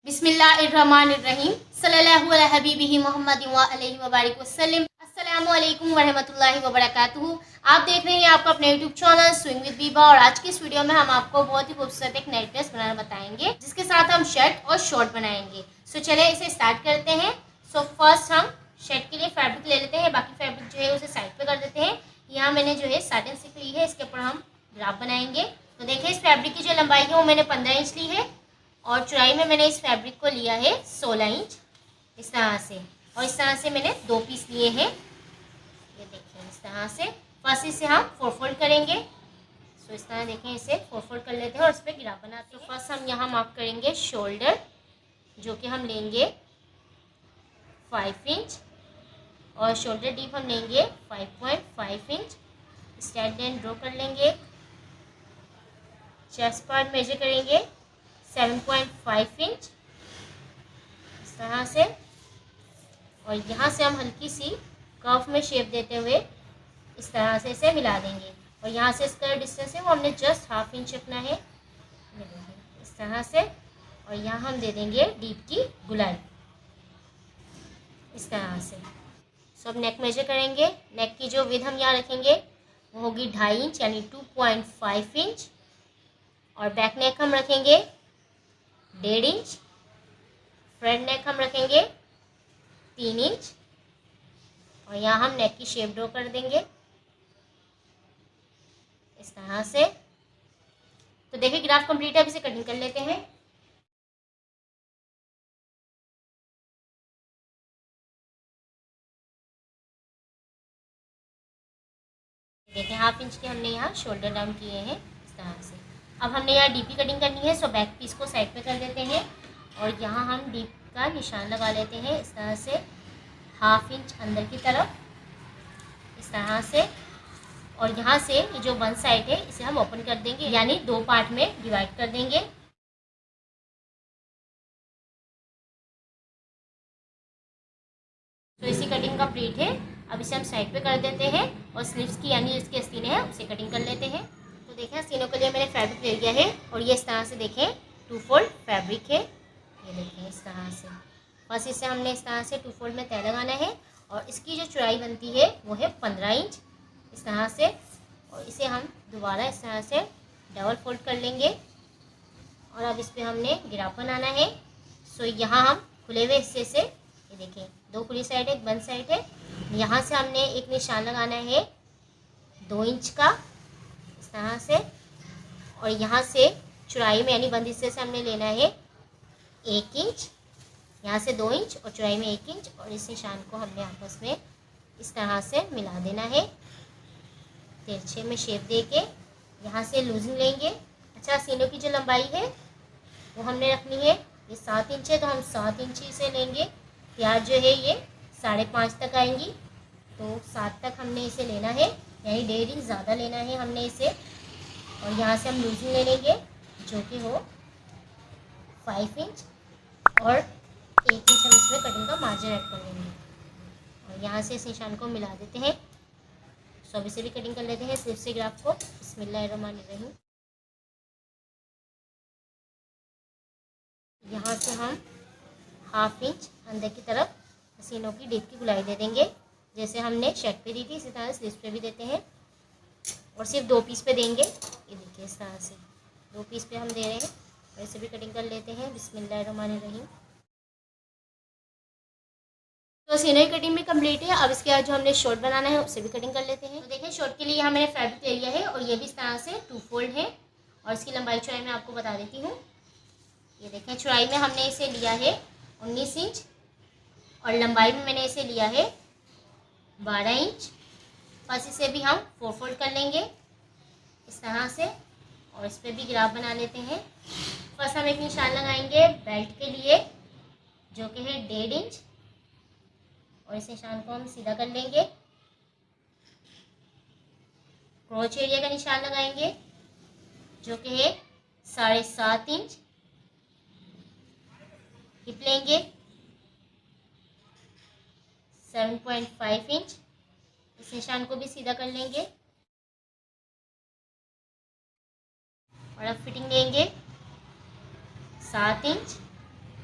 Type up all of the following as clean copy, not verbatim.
बिस्मिल्लाहिर्रहमानिर्रहीम सल्लल्लाहु अला हबीबिही मुहम्मदिन व अलैहि व बारिक वसल्लम। अस्सलामु अलैकुम व रहमतुल्लाहि व बरकातुहू। आप देख रहे हैं आपका अपने YouTube channel swing with Biba और आज की इस वीडियो में हम आपको बहुत ही खूबसूरत एक नेक ड्रेस बनाना बताएंगे जिसके साथ हम शर्ट और शॉर्ट बनाएंगे। सो चले इसे स्टार्ट करते हैं। सो फर्स्ट हम शर्ट के लिए फैब्रिक ले लेते हैं, बाकी फैब्रिक जो है उसे साइड पे कर देते हैं। यहाँ मैंने जो है साटिन सिल्क ली है, इसके ऊपर हम ग्राफ बनाएंगे। तो देखिए इस फैब्रिक की जो लंबाई है वो मैंने 15 इंच ली है और चौड़ाई में मैंने इस फैब्रिक को लिया है 16 इंच इस तरह से। और इस तरह से मैंने 2 पीस लिए हैं, ये देखिए इस तरह से। फर्स्ट इसे हम 4 फोल्ड करेंगे। सो इस तरह देखें, इसे 4 फोल्ड कर लेते हैं और इस पर ग्राफ बनाते हैं। तो फर्स्ट हम यहाँ मार्क करेंगे शोल्डर, जो कि हम लेंगे 5 इंच और शोल्डर डीप हम लेंगे 5.5 इंच। स्ट्रेट लाइन ड्रॉ कर लेंगे। चेस्ट पार्ट मेजर करेंगे 7.5 इंच इस तरह से। और यहाँ से हम हल्की सी कर्व में शेप देते हुए इस तरह से इसे मिला देंगे। और यहाँ से इसका डिस्टेंस है वो हमने जस्ट 1/2 इंच रखना है, इस तरह से। और यहाँ हम दे देंगे डीप की गुलाई इस तरह से। सो अब नेक मेजर करेंगे। नेक की जो विड्थ हम यहाँ रखेंगे वो होगी 2.5 इंच यानी 2.5 इंच। और बैक नेक हम रखेंगे 1.5 इंच। फ्रंट नेक हम रखेंगे 3 इंच। और यहाँ हम नेक की शेप ड्रॉ कर देंगे इस तरह से। तो देखिए ग्राफ कंप्लीट है, अब इसे कटिंग कर लेते हैं। देखिए 1/2 इंच के हमने यहाँ शोल्डर डाउन किए हैं इस तरह से। अब हमने यहाँ डीप की कटिंग करनी है। सो बैक पीस को साइड पे कर देते हैं और यहाँ हम डीप का निशान लगा लेते हैं इस तरह से 1/2 इंच अंदर की तरफ इस तरह से। और यहाँ से ये जो वन साइड है इसे हम ओपन कर देंगे, यानी 2 पार्ट में डिवाइड कर देंगे। तो इसी कटिंग कंप्लीट है। अब इसे हम साइड पे कर देते हैं और स्लीव्स की यानी इसकी आस्तीनें हैं उसे कटिंग कर लेते हैं। तो देखें आस्तीनों के लिए मैंने फैब्रिक ले लिया है और ये इस तरह से देखें 2 फोल्ड फैब्रिक है, ये देखें इस तरह से। बस इसे हमने इस तरह से 2 फोल्ड में तय लगाना है और इसकी जो चौड़ाई बनती है वो है 15 इंच इस तरह से। और इसे हम दोबारा इस तरह से डबल फोल्ड कर लेंगे और अब इस पर हमने ग्राफ बनाना है। सो यहाँ हम खुले हुए हिस्से से, ये देखें 2 खुली साइड है, एक बंद साइड है, यहाँ से हमने एक निशान लगाना है 2 इंच का इस तरह से। और यहाँ से चौड़ाई में यानी बंद हिस्से से हमने लेना है 1 इंच, यहाँ से 2 इंच और चौड़ाई में 1 इंच। और इस निशान को हमने आपस में इस तरह से मिला देना है तिरछे में शेप दे के। यहाँ से लूजिंग लेंगे। अच्छा, सीनों की जो लंबाई है वो हमने रखनी है, ये 7 इंच है तो हम 7 इंच ही से लेंगे। प्याज जो है ये 5.5 तक आएंगी, तो 7 तक हमने इसे लेना है, यानी 1.5 इंच ज़्यादा लेना है हमने इसे। और यहाँ से हम लूजिंग ले लेंगे जो कि हो 5 इंच और 1 इंच हम इसमें कटिंग का मार्जिन ऐड कर लेंगे। और यहाँ से इस निशान को मिला देते हैं। सो अब इसे भी कटिंग कर लेते हैं स्लीव से ग्राफ को। बिस्मिल्लाहिर्रहमानिर्रहीम। यहाँ से हम 1/2 इंच अंदर की तरफ सीनों की डीप की गुलाई दे देंगे, जैसे हमने शर्ट पे दी थी इसी तरह स्लीव्स पे भी देते हैं। और सिर्फ 2 पीस पे देंगे, ये देखिए इस तरह से 2 पीस पे हम दे रहे हैं। और इसे भी कटिंग कर लेते हैं बिस्मिल्लाहिर्रहमानिर्रहीम। तो सीनों की कटिंग भी कंप्लीट है। अब इसके बाद जो हमने शॉर्ट बनाना है उसे भी कटिंग कर लेते हैं। तो देखें शॉर्ट के लिए यहाँ मैंने फैब्रिक ले लिया है और ये भी इस तरह से 2 फोल्ड है। और इसकी लंबाई चौड़ाई मैं आपको बता देती हूँ। ये देखें चौड़ाई में हमने इसे लिया है 19 इंच और लंबाई में मैंने इसे लिया है 12 इंच। बस इसे भी हम 4 फोल्ड कर लेंगे इस तरह से और इस पर भी ग्राफ बना लेते हैं। फर्स्ट हम एक निशान लगाएंगे बेल्ट के लिए जो कि है 1.5 इंच और इस निशान को हम सीधा कर लेंगे। क्रोच एरिया का निशान लगाएंगे जो कि है 7.5 इंच। हिप लेंगे 7.5 इंच, इस निशान को भी सीधा कर लेंगे। और अब फिटिंग लेंगे 7 इंच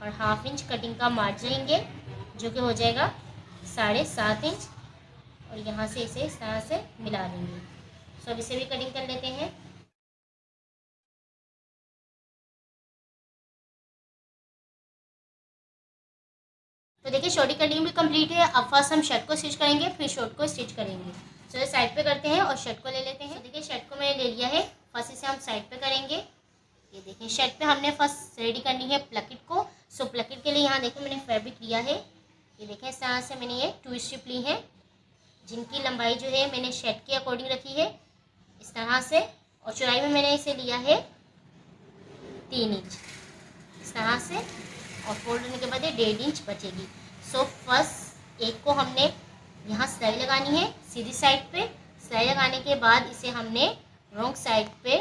और 1/2 इंच कटिंग का मार्जिन लेंगे, जो कि हो जाएगा 7.5 इंच, और यहाँ से इसे इस तरह से मिला देंगे। सो अब इसे भी कटिंग कर लेते हैं। तो देखिए शॉर्ट की कटिंग भी कंप्लीट है। अब फर्स्ट हम शर्ट को स्टिच करेंगे, फिर शॉर्ट को स्टिच करेंगे। सो ये साइड पे करते हैं और शर्ट को ले लेते हैं। तो देखिए शर्ट को मैंने ले लिया है, फर्स्ट इसे हम साइड पे करेंगे। ये देखिए शर्ट पे हमने फर्स्ट रेडी करनी है प्लकेट को। सो प्लकेट के लिए यहाँ देखिए मैंने फैब्रिक लिया है। ये देखिए इस तरह से मैंने ये 2 स्ट्रिप ली है, जिनकी लंबाई जो है मैंने शर्ट के अकॉर्डिंग रखी है इस तरह से, और चौड़ाई में मैंने इसे लिया है 3 इंच इस तरह से, और फोल्ड होने के बाद ये 1.5 इंच बचेगी। सो फर्स्ट एक को हमने यहाँ सिलाई लगानी है सीधी साइड पे। सिलाई लगाने के बाद इसे हमने रॉन्ग साइड पे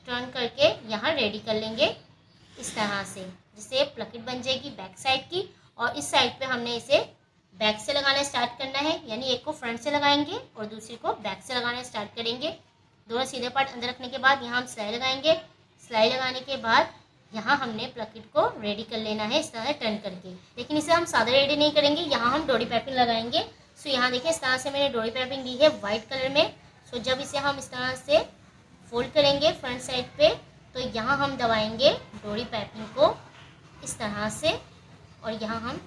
टर्न करके यहाँ रेडी कर लेंगे इस तरह से, जिससे प्लकेट बन जाएगी बैक साइड की। और इस साइड पे हमने इसे बैक से लगाना स्टार्ट करना है, यानी एक को फ्रंट से लगाएंगे और दूसरी को बैक से लगाना स्टार्ट करेंगे। दोनों सीधे पार्ट अंदर रखने के बाद यहाँ हम सिलाई लगाएंगे। सिलाई लगाने के बाद यहाँ हमने प्लकेट को रेडी कर लेना है इस तरह टर्न करके, लेकिन इसे हम सादा रेडी नहीं करेंगे, यहाँ हम डोरी पाइपिंग लगाएंगे। सो यहाँ देखिए इस तरह से मैंने डोरी पाइपिंग दी है वाइट कलर में। सो जब इसे हम इस तरह से फोल्ड करेंगे फ्रंट साइड पे, तो यहाँ हम दबाएंगे डोरी पाइपिंग को इस तरह से, और यहाँ हम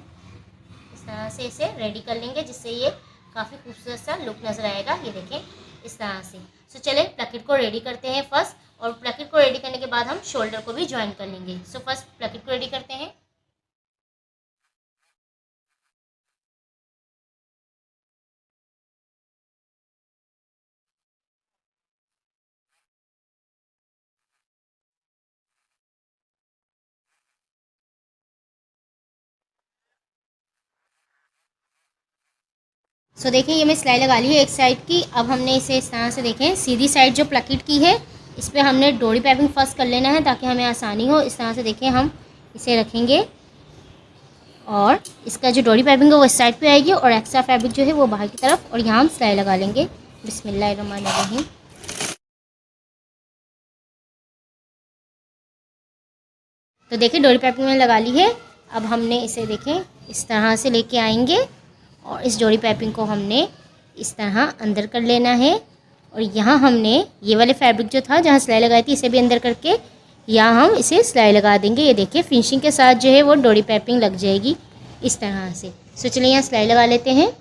इस तरह से इसे रेडी कर लेंगे, जिससे ये काफ़ी खूबसूरत सा लुक नज़र आएगा। ये देखें इस तरह से। सो चले प्लकेट को रेडी करते हैं फर्स्ट, और प्लकेट को रेडी करने के बाद हम शोल्डर को भी ज्वाइन कर लेंगे। सो फर्स्ट प्लकेट को रेडी करते हैं। सो देखिए ये मैं सिलाई लगा ली है एक साइड की। अब हमने इसे इस तरह से देखें सीधी साइड जो प्लकेट की है इस पर हमने डोरी पाइपिंग फर्स्ट कर लेना है, ताकि हमें आसानी हो। इस तरह से देखें हम इसे रखेंगे, और इसका जो डोरी पाइपिंग है वो इस साइड पे आएगी, और एक्स्ट्रा फैब्रिक जो है वो बाहर की तरफ, और यहाँ हम सिलाई लगा लेंगे। बिस्मिल्लाहिर्रहमानिर्रहीम। तो देखिए डोरी पाइपिंग में लगा ली है। अब हमने इसे देखें इस तरह से लेके आएंगे, और इस डोरी पाइपिंग को हमने इस तरह अंदर कर लेना है, और यहाँ हमने ये वाले फैब्रिक जो था जहाँ सिलाई लगाई थी इसे भी अंदर करके यहाँ हम इसे सिलाई लगा देंगे। ये देखिए फिनिशिंग के साथ जो है वो डोरी पाइपिंग लग जाएगी इस तरह से। सो चलिए यहाँ सिलाई लगा लेते हैं।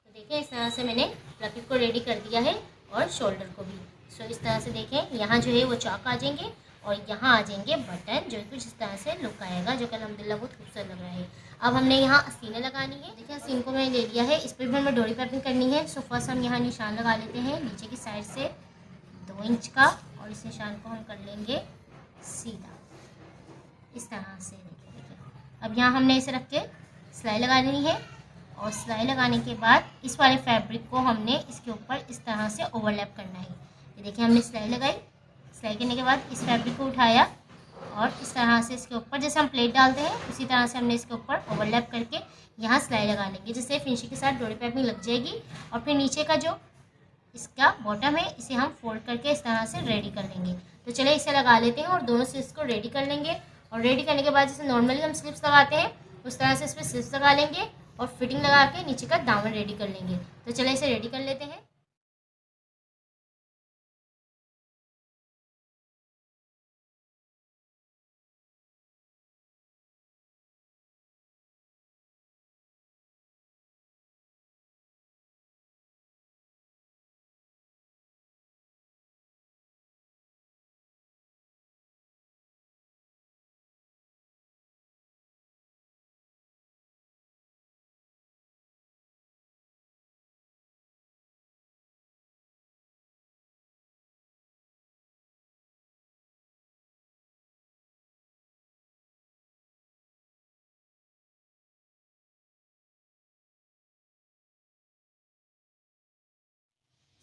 तो देखिए इस तरह से मैंने प्लकेट को रेडी कर दिया है, और शोल्डर को भी। सो इस तरह से देखें यहाँ जो है वो चौक आ जाएंगे, और यहाँ आ जाएंगे बटन, जो कुछ इस तरह से लुक आएगा, जो कि अल्हम्दुलिल्लाह बहुत खूबसूरत लग रहा है। अब हमने यहाँ आस्तीनें लगानी है। देखिए आस्तीन को मैंने ले लिया है, इस पर भी हमें डोरी पाइपिंग करनी है। सो फर्स्ट हम यहाँ निशान लगा लेते हैं नीचे की साइड से 2 इंच का, और इस निशान को हम कर लेंगे सीधा इस तरह से। देखिए अब यहाँ हमने इसे रख के सिलाई लगा लेनी है, और सिलाई लगाने के बाद इस वाले फैब्रिक को हमने इसके ऊपर इस तरह से ओवरलैप करना है। ये देखिए हमने सिलाई लगाई, सिलाई करने के बाद इस फैब्रिक को उठाया, और इस तरह से इसके ऊपर जैसे हम प्लेट डालते हैं उसी तरह से हमने इसके ऊपर ओवरलैप करके यहाँ सिलाई लगा लेंगे, जिससे फिनिशिंग के साथ डोरी पाइपिंग लग जाएगी। और फिर नीचे का जो इसका बॉटम है इसे हम फोल्ड करके इस तरह से रेडी कर लेंगे। तो चलिए इसे लगा लेते हैं और दोनों स्लिप्स को रेडी कर लेंगे। और रेडी करने के बाद जैसे नॉर्मली हम स्लिप्स लगाते हैं उस तरह से इस पर स्लिप्स लगा लेंगे, और फिटिंग लगा के नीचे का दामन रेडी कर लेंगे। तो चलिए इसे रेडी कर लेते हैं।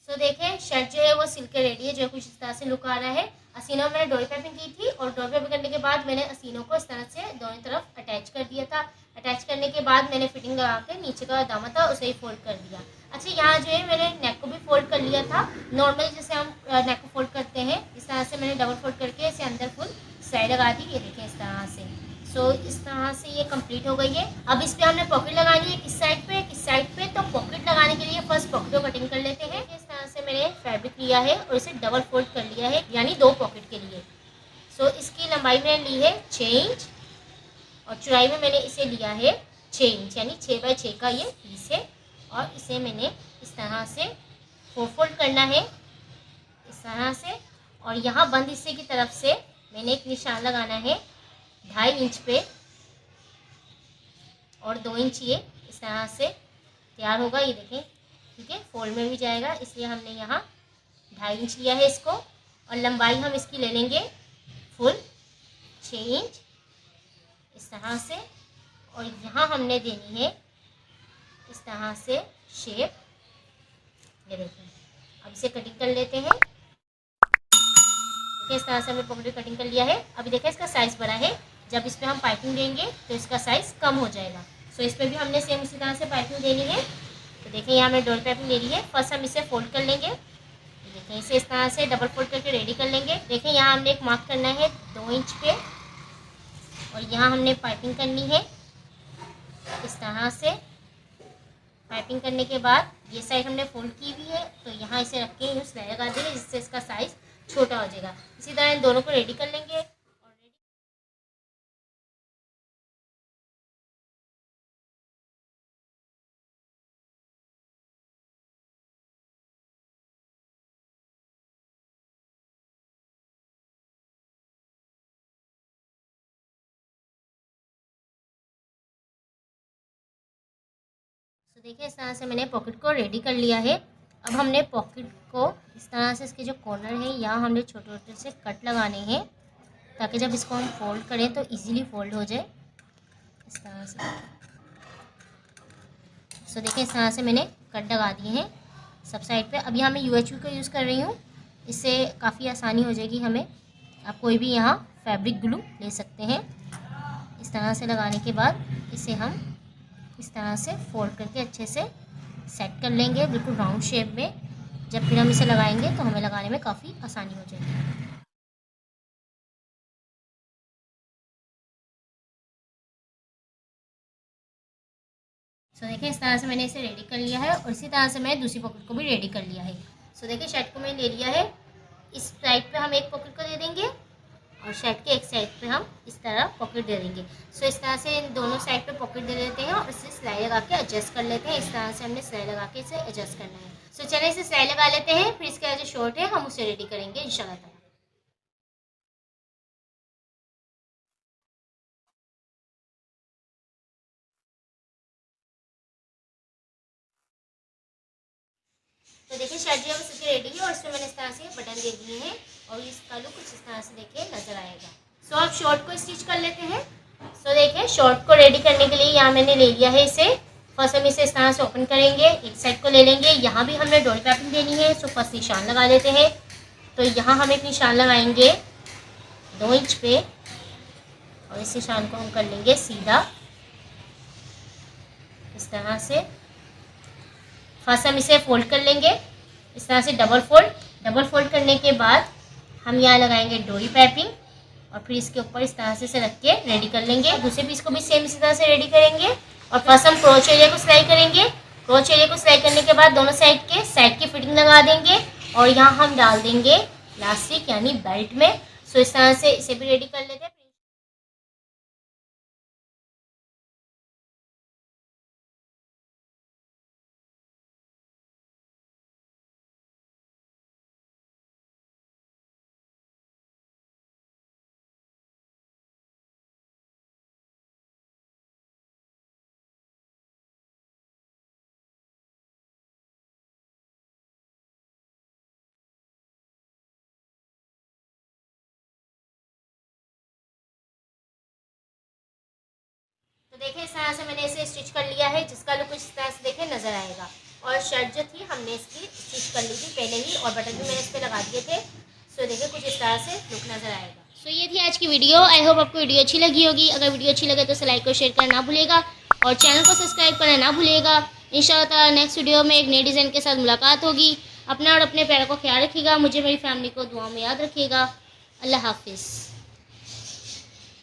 सो देखें शर्ट जो है वो सिल के रेडी है, जो कुछ इस तरह से लुक आ रहा है। असीनों में मैंने डोरी पाइपिंग की थी और डोरी पाइपिंग करने के बाद मैंने असीनों को इस तरह से दोनों तरफ अटैच कर दिया था। अटैच करने के बाद मैंने फिटिंग लगा के नीचे का दामा था उसे ही फोल्ड कर दिया। अच्छा, यहाँ जो है मैंने नेक को भी फोल्ड कर लिया था। नॉर्मली जैसे हम नेक को फोल्ड करते हैं इस तरह से मैंने डबल फोल्ड करके इसे अंदर फुल सिलाई लगा दी। ये देखें इस तरह से। सो इस तरह से ये कंप्लीट हो गई है। अब इस पे हमने पॉकेट लगानी है किस साइड पे, किस साइड पे। तो पॉकेट लगाने के लिए फर्स्ट पॉकेट को कटिंग कर लेते हैं। इस तरह से मैंने फैब्रिक लिया है और इसे डबल फोल्ड कर लिया है, यानी 2 पॉकेट के लिए। सो इसकी लंबाई मैंने ली है 6 इंच और चौड़ाई में मैंने इसे लिया है 6 इंच, यानी 6 बाय 6 का ये पीस है। और इसे मैंने इस तरह से 4 फोल्ड करना है इस तरह से। और यहाँ बंद हिस्से की तरफ से मैंने एक निशान लगाना है 2.5 इंच पे और 2 इंच ये इस तरह से तैयार होगा। ये देखें, ठीक है, फोल्ड में भी जाएगा, इसलिए हमने यहाँ 2.5 इंच लिया है इसको। और लंबाई हम इसकी ले लेंगे फुल 6 इंच इस तरह से। और यहाँ हमने देनी है इस तरह से शेप। ये देखें, अब इसे कटिंग कर लेते हैं। देखिए इस तरह से हमने पॉकेट कटिंग कर लिया है। अभी देखिए इसका साइज़ बड़ा है, जब इस पर हम पाइपिंग देंगे तो इसका साइज़ कम हो जाएगा। सो इस पर भी हमने सेम इसी तरह से पाइपिंग देनी है। तो देखिए यहाँ हमने डोरी पाइपिंग ले ली है। फर्स्ट हम इसे फोल्ड कर लेंगे। देखिए इसे इस तरह से डबल फोल्ड करके रेडी कर लेंगे। देखिए यहाँ हमने एक मार्क करना है 2 इंच पे और यहाँ हमने पाइपिंग करनी है इस तरह से। पाइपिंग करने के बाद ये साइड हमने फोल्ड की हुई है, तो यहाँ इसे रख के यूँ सिलाई लगा देंगे, जिससे इसका साइज़ छोटा हो जाएगा। इसी तरह इन दोनों को रेडी कर लेंगे। तो देखिए इस तरह से मैंने पॉकेट को रेडी कर लिया है। अब हमने पॉकेट को इस तरह से इसके जो कॉर्नर है यहाँ हमने छोटे छोटे से कट लगाने हैं, ताकि जब इसको हम फोल्ड करें तो इजीली फोल्ड हो जाए इस तरह से। सो देखिए इस तरह से मैंने कट लगा दिए हैं सब साइड पे। अब यहाँ मैं UHV का यूज़ कर रही हूँ, इससे काफ़ी आसानी हो जाएगी हमें। आप कोई भी यहाँ फैब्रिक ग्लू ले सकते हैं। इस तरह से लगाने के बाद इसे हम इस तरह से फोल्ड करके अच्छे से सेट कर लेंगे, बिल्कुल राउंड शेप में। जब फिर हम इसे लगाएंगे तो हमें लगाने में काफ़ी आसानी हो जाएगी। सो देखिए इस तरह से मैंने इसे रेडी कर लिया है और इसी तरह से मैं दूसरी पॉकेट को भी रेडी कर लिया है। सो देखिए शर्ट को मैंने ले लिया है। इस साइड पे हम एक पॉकेट को दे देंगे और शर्ट के एक साइड पे हम इस तरह पॉकेट दे देंगे। सो इस तरह से इन दोनों साइड पे पॉकेट दे देते हैं और इसे सिलाई लगा के एडजस्ट कर लेते हैं। इस तरह से हमने सिलाई लगा के इसे एडजस्ट करना है। सो चलिए इसे सिलाई लगा लेते हैं, फिर इसका जो शॉर्ट है हम उसे रेडी करेंगे इंशाल्लाह। तो देखिए शर्ट जो है वो सिल के रेडी है और इसमें मैंने इस तरह से बटन दे दिए हैं और इसका लुक कुछ इस तरह से देखिए नजर आएगा। सो अब शॉर्ट को स्टिच कर लेते हैं। सो देखिए शॉर्ट को रेडी करने के लिए यहाँ मैंने ले लिया है इसे। फर्स्ट हम इसे इस तरह से ओपन करेंगे, एक साइड को ले लेंगे। यहाँ भी हमें डोरी पाइपिंग देनी है, सो फर्स्ट निशान लगा लेते हैं। तो यहाँ हम एक निशान लगाएंगे 2 इंच पे और इस निशान को हम कर लेंगे सीधा इस तरह से। फर्स्ट हम इसे फोल्ड कर लेंगे इस तरह से, डबल फोल्ड करने के बाद हम यहाँ लगाएंगे डोरी पाइपिंग और फिर इसके ऊपर इस तरह से रख के रेडी कर लेंगे। दूसरे पीस को भी सेम इसी तरह से रेडी करेंगे और फर्स्ट हम क्रोच एरिया को सिलाई करेंगे। क्रोच एरिया को सिलाई करने के बाद दोनों साइड की फिटिंग लगा देंगे और यहाँ हम डाल देंगे इलास्टिक यानी बेल्ट में। सो इस तरह से इसे भी रेडी कर लेते हैं। तो देखिए इस तरह से मैंने इसे स्टिच कर लिया है, जिसका लुक इस तरह से देखिए नजर आएगा। और शर्ट जो थी हमने इसकी स्टिच कर ली थी पहले ही, और बटन भी मैंने इस पर लगा दिए थे। सो देखिए कुछ इस तरह से लुक नज़र आएगा। सो ये थी आज की वीडियो। आई होप आपको वीडियो अच्छी लगी होगी। अगर वीडियो अच्छी लगे तो लाइक और शेयर करना ना भूलिएगा और चैनल को सब्सक्राइब करना ना भूलिएगा। इंशाअल्लाह नेक्स्ट वीडियो में एक नए डिज़ाइन के साथ मुलाकात होगी। अपना और अपने प्यार को ख्याल रखिएगा। मुझे मेरी फैमिली को दुआ में याद रखिएगा। अल्लाह हाफिज़।